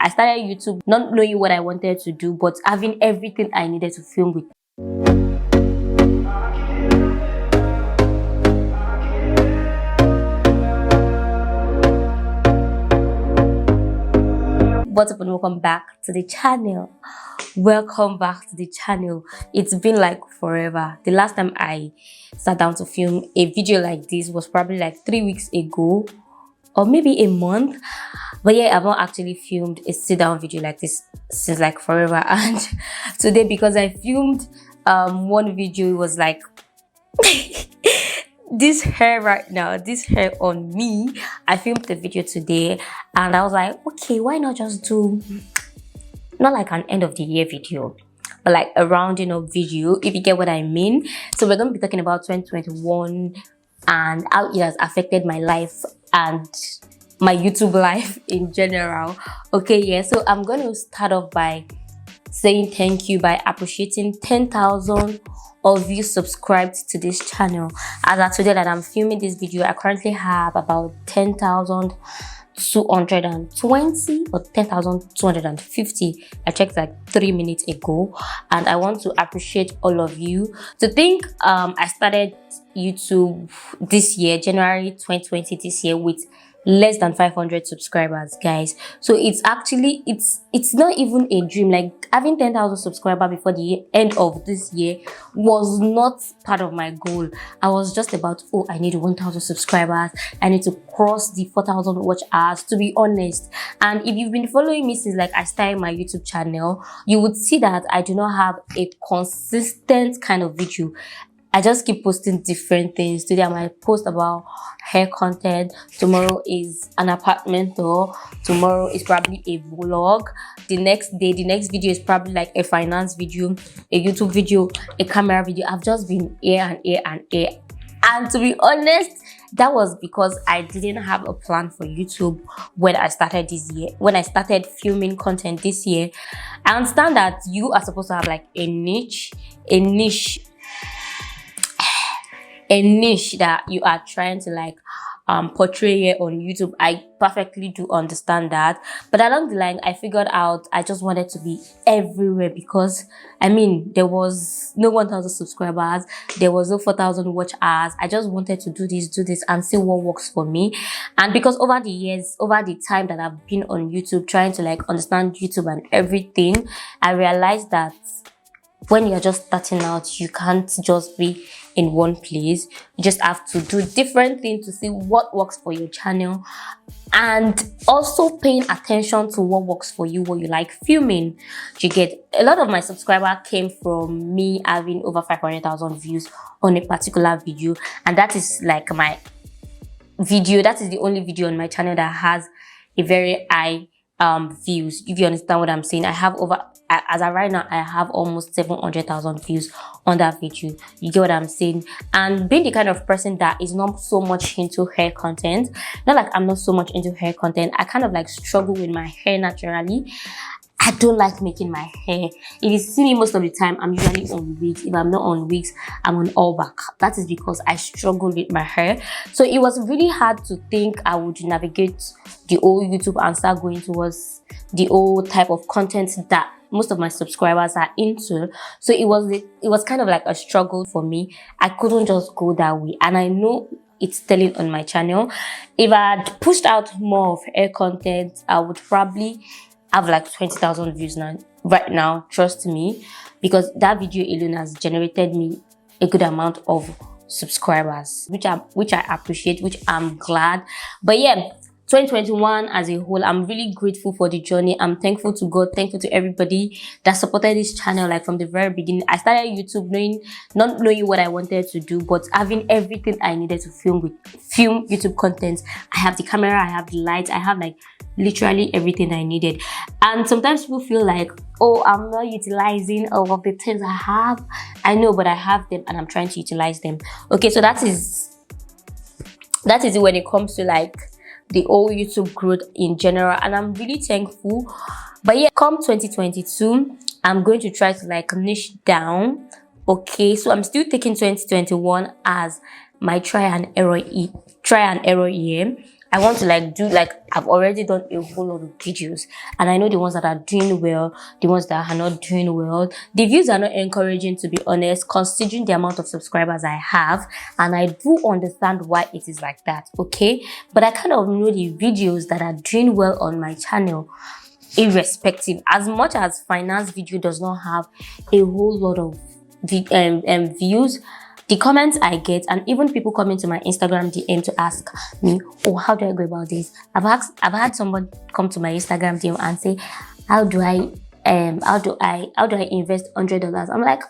I started YouTube not knowing what I wanted to do, but having everything I needed to film with. What's up and welcome back to the channel. Welcome back to the channel. It's been like forever. The last time I sat down to film a video like this was probably like 3 weeks ago, or maybe a month. But yeah, I've not actually filmed a sit down video like this since like forever. And today, because I filmed one video, it was like this hair right now, this hair on me. I filmed the video today and I was like, okay, why not just do not like an end of the year video, but like a rounding up video, if you get what I mean. So we're going to be talking about 2021 and how it has affected my life and my YouTube life in general. Okay, yeah, so I'm going to start off by saying thank you, by appreciating 10,000 of you subscribed to this channel. As of today that I'm filming this video, I currently have about 10,220 or 10,250. I checked like 3 minutes ago, and I want to appreciate all of you. To think I started YouTube this year, January 2020, this year, with less than 500 subscribers, guys. So it's actually it's not even a dream. Like having 10,000 subscribers before the end of this year was not part of my goal. I was just about, oh, I need 1,000 subscribers, I need to cross the 4,000 watch hours, to be honest. And if you've been following me since like I started my YouTube channel, you would see that I do not have a consistent kind of video. I just keep posting different things. Today I might post about hair content. Tomorrow is an apartment tour. Tomorrow is probably a vlog. The next day, the next video is probably like a finance video, a YouTube video, a camera video. I've just been here and here and here. And to be honest, that was because I didn't have a plan for YouTube when I started this year. When I started filming content this year, I understand that you are supposed to have like a niche that you are trying to like portray here on YouTube. I perfectly do understand that, but along the line I figured out I just wanted to be everywhere, because I mean there was no 1,000 subscribers, there was no 4,000 watch hours. I just wanted to do this and see what works for me. And because over the years, over the time that I've been on YouTube trying to like understand YouTube and everything, I realized that when you're just starting out, you can't just be in one place. You just have to do different things to see what works for your channel, and also paying attention to what works for you, what you like filming. You get a lot of my subscribers came from me having over 500,000 views on a particular video, and that is like my video. That is the only video on my channel that has a very high views, if you understand what I'm saying. I have over, as of right now, I have almost 700,000 views on that video. You get what I'm saying? And being the kind of person that is not so much into hair content, not like I'm not so much into hair content, I kind of like struggle with my hair naturally. I don't like making my hair. If you see me most of the time, I'm usually on wigs. If I'm not on wigs, I'm on all back. That is because I struggle with my hair. So it was really hard to think I would navigate the old YouTube and start going towards the old type of content that most of my subscribers are into. So it was kind of like a struggle for me. I couldn't just go that way, and I know it's telling on my channel. If I had pushed out more of hair content, I would probably have like 20,000 views right now, trust me, because that video alone has generated me a good amount of subscribers, which I appreciate, which I'm glad. But yeah, 2021 as a whole, I'm really grateful for the journey. I'm thankful to God, thankful to everybody that supported this channel like from the very beginning. I started YouTube not knowing what I wanted to do, but having everything I needed to film YouTube content. I have the camera, I have the lights, I have like literally everything I needed. And sometimes people feel like, oh, I'm not utilizing all of the things I have. I know, but I have them and I'm trying to utilize them. Okay, so that is it when it comes to like the whole YouTube growth in general, and I'm really thankful. But yeah, come 2022, I'm going to try to like niche down. Okay, so I'm still taking 2021 as my try and error year. I want to like do, like, I've already done a whole lot of videos, and I know the ones that are doing well, the ones that are not doing well. The views are not encouraging, to be honest, considering the amount of subscribers I have, and I do understand why it is like that, okay? But I kind of know the videos that are doing well on my channel, irrespective. As much as finance video does not have a whole lot of views, the comments I get, and even people coming to my Instagram DM to ask me, oh, how do I go about this? I've had someone come to my Instagram DM and say, how do I invest $100? I'm like,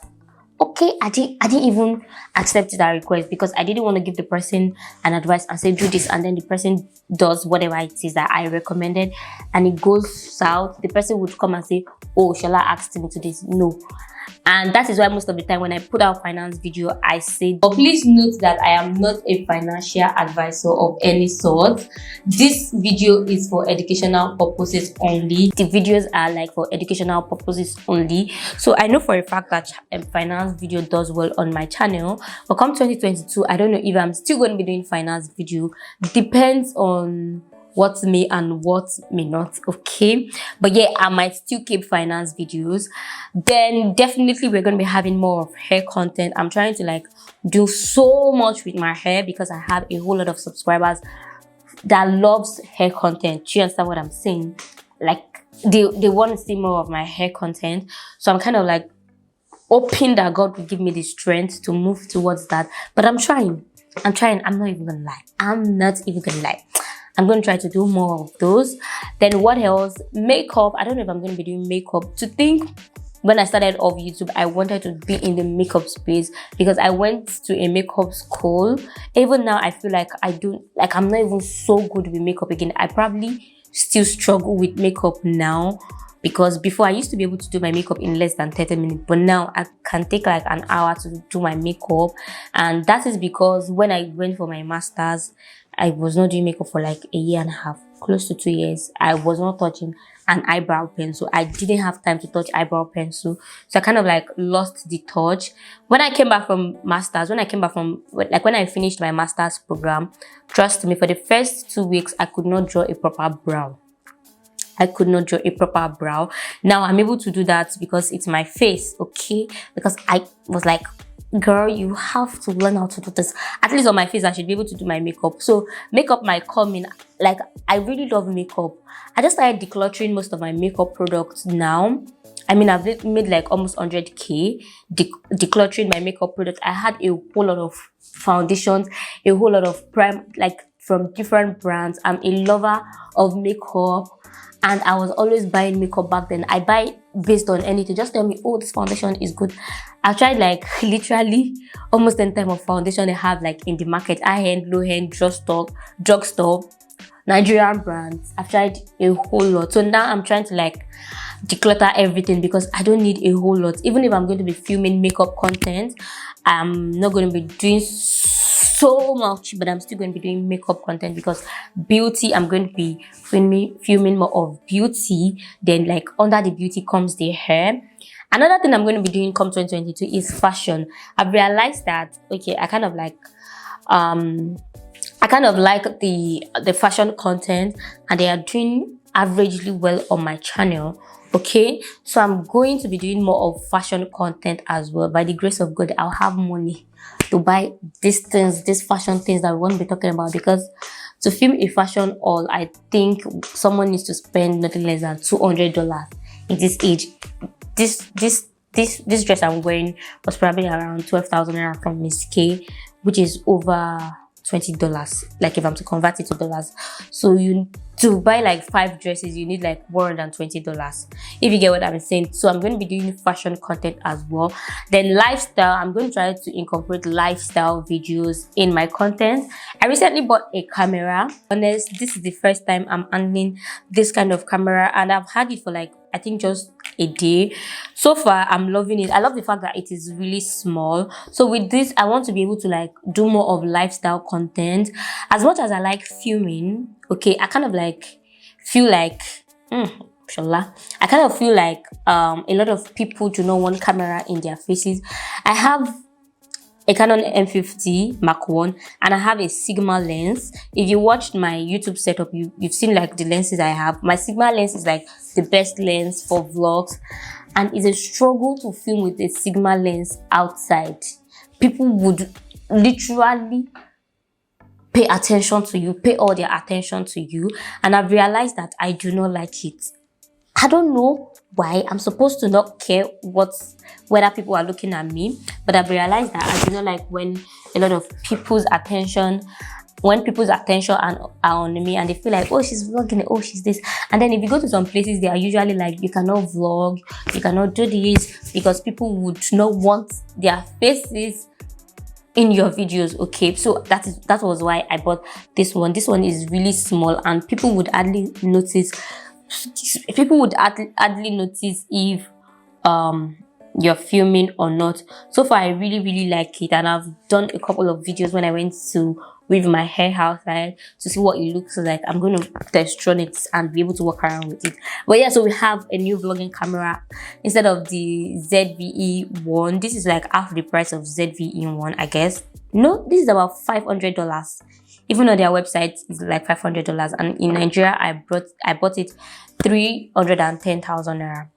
okay, I didn't even accept that request, because I didn't want to give the person an advice and say do this, and then the person does whatever it is that I recommended and it goes south. The person would come and say, oh, shall I ask me to this? No. And that is why most of the time when I put out finance video, I say, but please note that I am not a financial advisor of any sort. This video is for educational purposes only. The videos are like for educational purposes only. So I know for a fact that finance video does well on my channel, but come 2022, I don't know if I'm still going to be doing finance video. Depends on what may and what may not, okay? But yeah, I might still keep finance videos. Then definitely we're going to be having more of hair content. I'm trying to like do so much with my hair, because I have a whole lot of subscribers that loves hair content. Do you understand what I'm saying? Like they want to see more of my hair content. So I'm kind of like hoping that God will give me the strength to move towards that. But I'm trying. I'm not even gonna lie. I'm not even gonna lie. I'm going to try to do more of those. Then what else? Makeup. I don't know if I'm going to be doing makeup. To think, when I started off YouTube, I wanted to be in the makeup space, because I went to a makeup school. Even now, I feel like I'm not even so good with makeup again. I probably still struggle with makeup now, because before I used to be able to do my makeup in less than 30 minutes, but now I can take like an hour to do my makeup. And that is because when I went for my master's, I was not doing makeup for like a year and a half, close to 2 years. I was not touching an eyebrow pencil. I didn't have time to touch eyebrow pencil. So I kind of like lost the touch. When I came back from masters, when I finished my master's program, trust me, for the first 2 weeks, I could not draw a proper brow. Now I'm able to do that because it's my face, okay? Because I was like, girl, you have to learn how to do this. At least on my face, I should be able to do my makeup. So makeup might come in. Like, I really love makeup. I just started decluttering most of my makeup products now. I mean, I've made like almost 100K decluttering my makeup product. I had a whole lot of foundations, a whole lot of prime, like from different brands. I'm a lover of makeup, and I was always buying makeup back then. I buy based on anything. Just tell me, oh, this foundation is good. I tried like literally almost 10 types of foundation they have like in the market. High-end, low-end, drugstore, Nigerian brands. I've tried a whole lot. So now I'm trying to like declutter everything, because I don't need a whole lot. Even if I'm going to be filming makeup content, I'm not going to be doing so much, but I'm still going to be doing makeup content, because beauty, I'm going to be filming more of beauty. Then like under the beauty comes the hair. Another thing I'm going to be doing come 2022 is fashion. I've realized that, okay, I kind of like the fashion content, and they are doing averagely well on my channel. Okay, so I'm going to be doing more of fashion content as well. By the grace of God, I'll have money to buy these fashion things that we won't be talking about, because to film a fashion haul, I think someone needs to spend nothing less than $200 in this age. This dress I'm wearing was probably around 12,000 naira from Miss K, which is over $20, like if I'm to convert it to dollars. So to buy like 5 dresses, you need like $120, if you get what I'm saying. So I'm going to be doing fashion content as well. Then lifestyle, I'm going to try to incorporate lifestyle videos in my content. I recently bought a camera. Honest, this is the first time I'm handling this kind of camera, and I've had it for like, I think just a day. So far, I'm loving it. I love the fact that it is really small. So with this, I want to be able to like do more of lifestyle content. As much as I like filming, okay, I kind of like feel like I kind of feel like a lot of people do not want camera in their faces. I have a Canon M50 Mark 1, and I have a Sigma lens. If you watched my YouTube setup, you've seen like the lenses I have. My Sigma lens is like the best lens for vlogs, and it's a struggle to film with a Sigma lens outside. People would literally pay attention to you, pay all their attention to you, and I've realized that I do not like it. I don't know why. I'm supposed to not care whether people are looking at me, but I've realized that I do not like when a lot of people's attention are on me, and they feel like, oh, she's vlogging, oh, she's this. And then if you go to some places, they are usually like, you cannot vlog, you cannot do this, because people would not want their faces in your videos. Okay, so that was why I bought this one. This one is really small, and people would hardly notice if you're filming or not. So far, I really like it, and I've done a couple of videos when I went to weave my hair outside to see what it looks like. I'm going to test run it and be able to walk around with it. But yeah, so we have a new vlogging camera instead of the ZVE one. This is like half the price of ZVE one, I guess. No, this is about $500. Even on their website, it's like $500, and in Nigeria, I bought it 310,000 naira,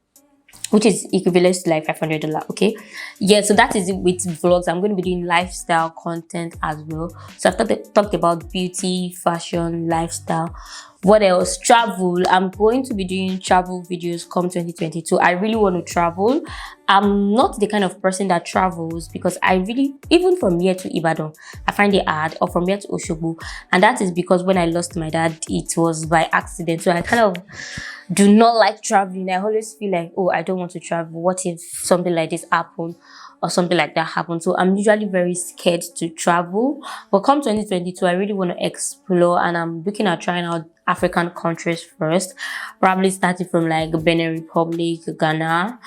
which is equivalent to like $500. Okay, yeah, so that is it with vlogs. I'm going to be doing lifestyle content as well. So I've talked about beauty, fashion, lifestyle. What else? Travel. I'm going to be doing travel videos come 2022. I really want to travel. I'm not the kind of person that travels, because even from here to Ibadan, I find it hard, or from here to Oshobo. And that is because when I lost my dad, it was by accident. So I kind of do not like traveling. I always feel like, oh, I don't want to travel. What if something like this happened, or something like that happened? So I'm usually very scared to travel. But come 2022, I really want to explore, and I'm looking at trying out African countries first, probably starting from like Benin Republic, Ghana,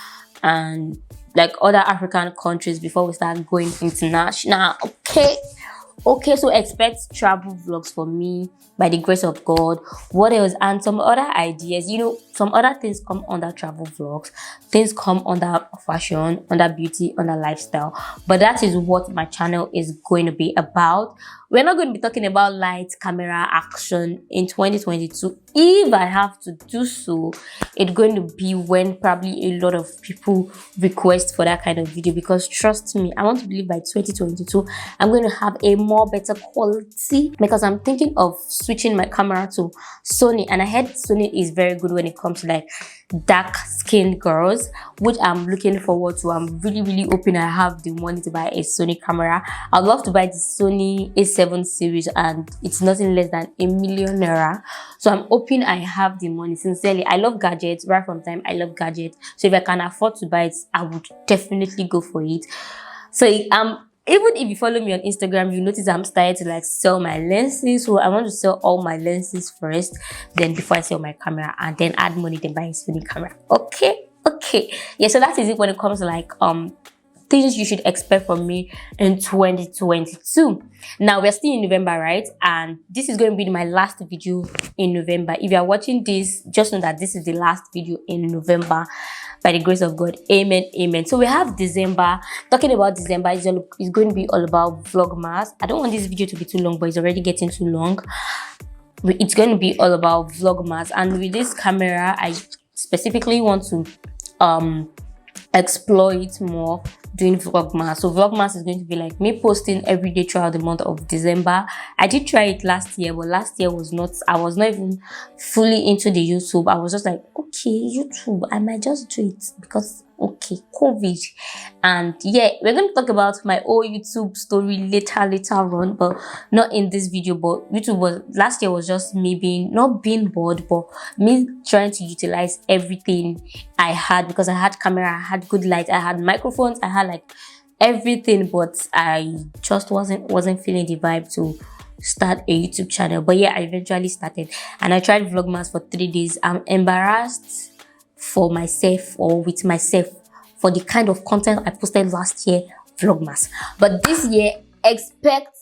and like other African countries before we start going international. Okay, so expect travel vlogs for me by the grace of God. What else? And some other ideas. You know, some other things come under travel vlogs. Things come under fashion, under beauty, under lifestyle. But that is what my channel is going to be about. We're not going to be talking about lights, camera, action in 2022. If I have to do so, it's going to be when probably a lot of people request for that kind of video, because trust me, I want to believe by 2022 I'm going to have a more better quality, because I'm thinking of switching my camera to Sony, and I heard Sony is very good when it comes to like dark skinned girls, which I'm looking forward to. I'm really hoping I have the money to buy a Sony camera. I'd love to buy the Sony A7 series, and it's nothing less than #1 million. So I'm hoping I have the money. Sincerely, I love gadgets. Right from time, I love gadgets. So if I can afford to buy it, I would definitely go for it. So even if you follow me on Instagram, you notice I'm starting to like sell my lenses. So I want to sell all my lenses first, then before I sell my camera, and then add money, then buy a Sony camera. Okay. Yeah, so that is it when it comes to like things you should expect from me in 2022. Now we're still in November, right? And this is going to be my last video in November. If you are watching this, just know that this is the last video in November, by the grace of God. Amen. So we have December. Talking about December, it's going to be all about vlogmas. I don't want this video to be too long, but it's already getting too long. It's going to be all about vlogmas, and with this camera, I specifically want to explore it more doing vlogmas. So vlogmas is going to be like me posting every day throughout the month of December. I did try it last year, but last year I was not even fully into the YouTube. I was just like, okay, YouTube, I might just do it because okay, COVID. And yeah, we're going to talk about my whole YouTube story later on, but not in this video. But last year was just me not being bored, but me trying to utilize everything I had, because I had camera, I had good light, I had microphones, I had like everything, but I just wasn't feeling the vibe to start a YouTube channel. But yeah, I eventually started, and I tried vlogmas for 3 days. I'm embarrassed for myself, or with myself, for the kind of content I posted last year, vlogmas. But this year, expect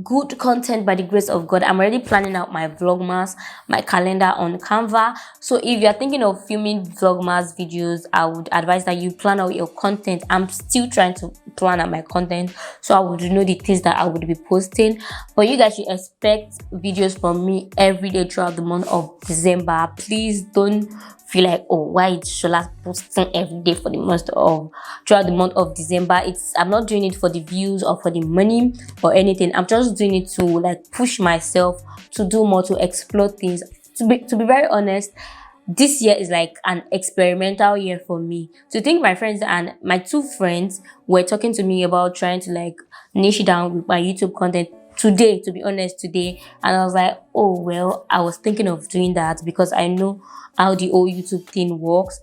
good content by the grace of God. I'm already planning out my vlogmas, my calendar on Canva. So if you're thinking of filming vlogmas videos, I would advise that you plan out your content. I'm still trying to plan out my content, so I would know the things that I would be posting. But you guys should expect videos from me every day throughout the month of December. Please don't feel like, oh, why is Shola posting every day for the month of throughout the month of December? I'm not doing it for the views or for the money or anything. I'm just doing it to like push myself to do more, to explore things. To be very honest, this year is like an experimental year for me. To think my friends and my 2 friends were talking to me about trying to like niche down with my YouTube content today, to be honest, today. And I was like, oh, well, I was thinking of doing that because I know how the whole YouTube thing works.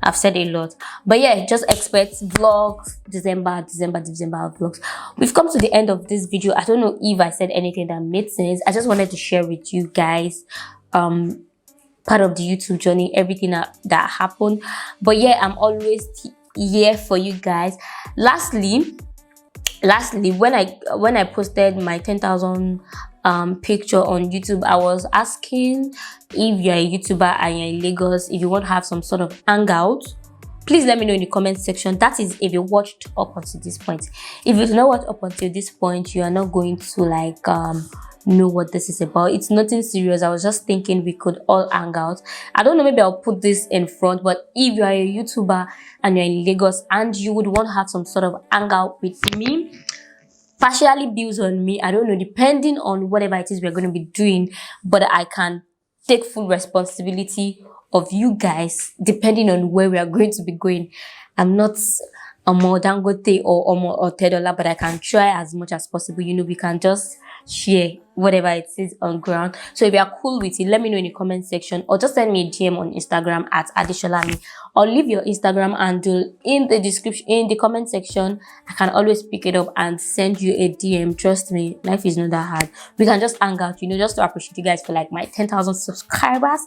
I've said a lot, but yeah, just expect vlogs, December vlogs. We've come to the end of this video. I don't know if I said anything that made sense. I just wanted to share with you guys part of the YouTube journey, everything that happened. But yeah, I'm always here for you guys. Lastly, when I posted my 10,000 picture on YouTube, I was asking if you're a YouTuber and you're in Lagos, if you want to have some sort of hangout, please let me know in the comment section. That is if you watched up until this point. If you did not watch up until this point, you are not going to like know what this is about. It's nothing serious. I was just thinking we could all hang out. I don't know, maybe I'll put this in front, but if you are a YouTuber and you're in Lagos and you would want to have some sort of hangout with me, partially builds on me, I don't know, depending on whatever it is we're going to be doing, but I can take full responsibility of you guys depending on where we are going to be going. I'm not a more Dangote or $10, but I can try as much as possible. You know, we can just share whatever it is on ground. So if you are cool with it, let me know in the comment section, or just send me a DM on Instagram at Adesholami, or leave your Instagram handle in the description, in the comment section. I can always pick it up and send you a DM. Trust me, life is not that hard. We can just hang out, you know, just to appreciate you guys for like my 10,000 subscribers.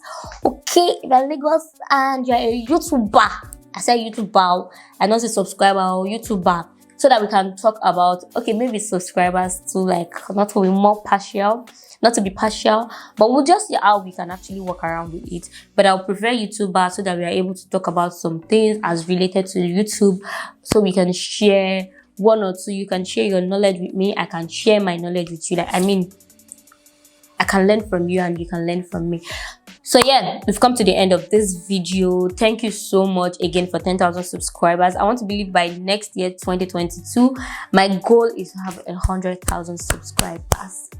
Okay, if you're Lagos and you're a YouTuber, I say YouTuber, I don't say subscriber or YouTuber, so that we can talk about, okay, maybe subscribers to like, not to be more partial, not to be partial, but we'll just see how we can actually work around with it. But I'll prefer YouTuber so that we are able to talk about some things as related to YouTube, so we can share one or two. You can share your knowledge with me, I can share my knowledge with you. Like, I mean, I can learn from you and you can learn from me. So yeah, we've come to the end of this video. Thank you so much again for 10,000 subscribers. I want to believe by next year, 2022, my goal is to have 100,000 subscribers.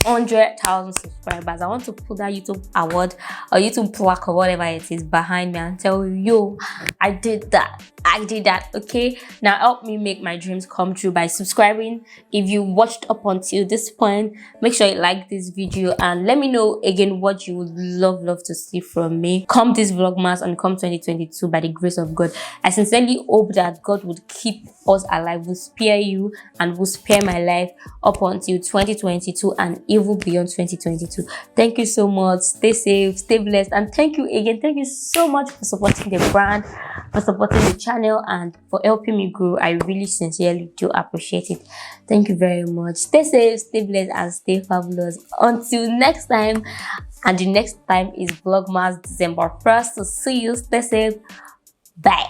100,000 subscribers. I want to put that YouTube award or YouTube plaque or whatever it is behind me and tell you, yo, I did that. Okay, now help me make my dreams come true by subscribing. If you watched up until this point, make sure you like this video and let me know again what you would love to see from me come this vlogmas and come 2022 by the grace of God. I sincerely hope that God would keep us alive, will spare you and will spare my life up until 2022 and even beyond 2022. Thank you so much. Stay safe, stay blessed, and thank you again. Thank you so much for supporting the brand, for supporting the channel, and for helping me grow. I really sincerely do appreciate it. Thank you very much. Stay safe, stay blessed, and stay fabulous. Until next time, and the next time is Vlogmas December 1st. So see you. Stay safe. Bye.